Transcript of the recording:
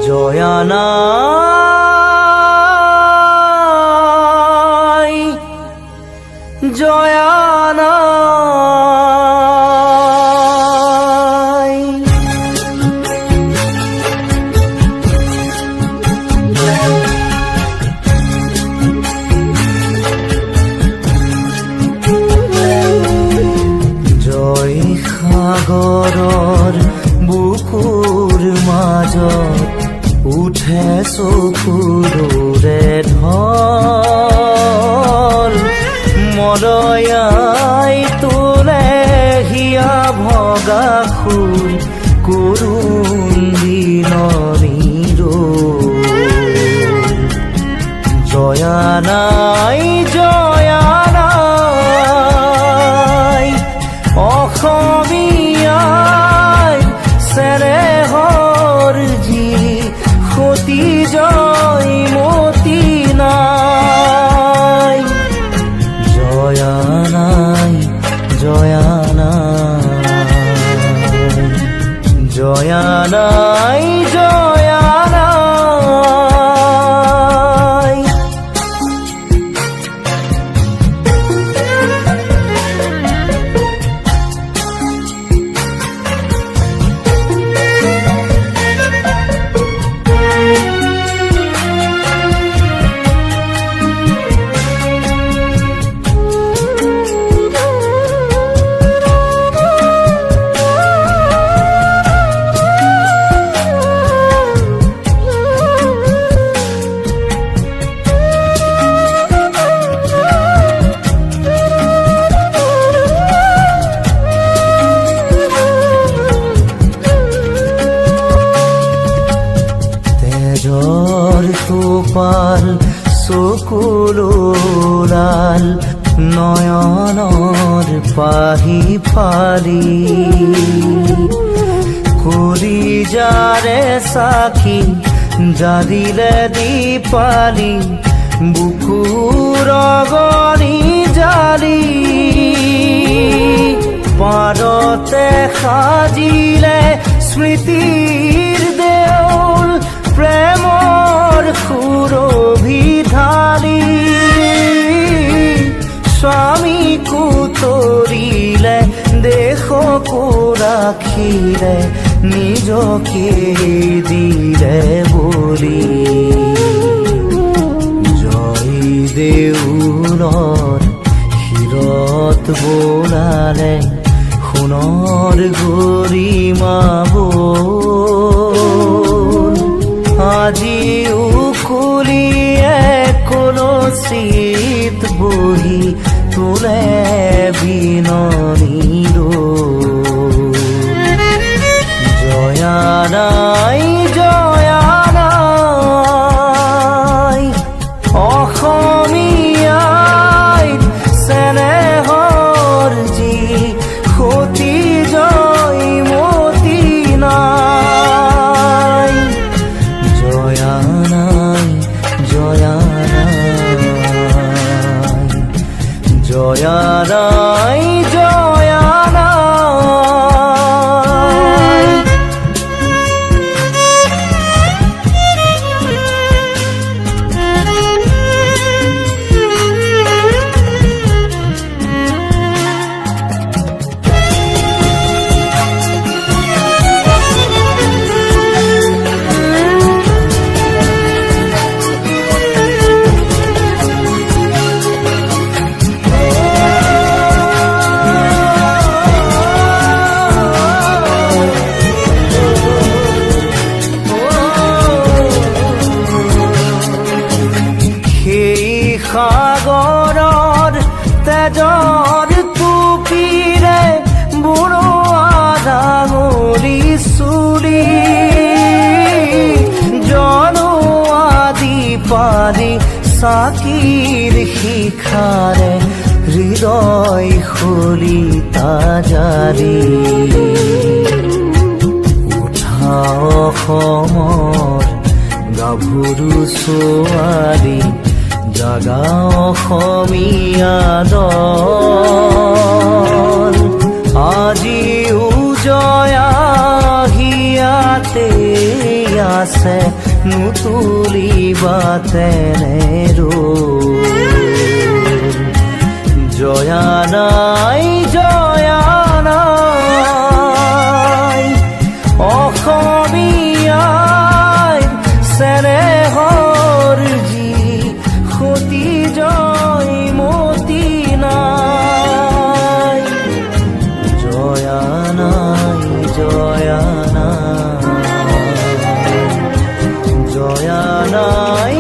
জয়া নাই, জয়া নাই। জয় সাগৰৰ বুকুৰ মাজত উঠে চকুৰে ঢল, মলয়াই তোলে হিয়া ভগা সুৰ কৰুণ দিননিৰ। জয়া নাই, জয়া নাই, অসমীয়াই চেনেহৰ যি সতী জয়মতী নাই। জয়া নাই, জয়া নাই, জয়া নাই, জয়া নাই। তেজৰ টোপাল চকুলোলাল নয়নৰ পাহি ফালি, কলিজাৰে চাকি জালিলে দীপালি, বুকুৰ অগনি জালি, পাৰতে সাজিলে স্মৃতিৰ দেউল, প্ৰেমৰ সুৰভি ঢালি, স্বামীকো তৰিলে দেশকো ৰাখিলে, নিজকে দিলে বলি। জয় দেউলৰ শিৰত বোলালে সোণৰ গৰিমা বল, আজিও কুলিয়ে কলচীত বহি তোলে বিননিৰ। জয়া নাই, জয়া নাই, অসমীয়াই চেনেহৰ যি সতী জয়মতী নাই। জয়া নাই, জয়া নাই, জয়া নাই, জয়া নাই। সাগৰৰ তেজৰ টুপিৰে বুঢ়া ডাঙৰি চুলি, জনোৱা দীপালি চাকিৰ শিখাৰে হৃদয় খলিতা জালি। উঠা অসমৰ গাভৰু ছোৱালী, জাগা অসমীয়া দল, আজিও জয়া হিয়াতে আছে নুতুলিবা তেনে ৰূপ। জয়া নাই অসমীয়াই চেনেহৰ যি সতী জয়মতী নাই। জয়া নাই জয়া নাই জয়া নাই।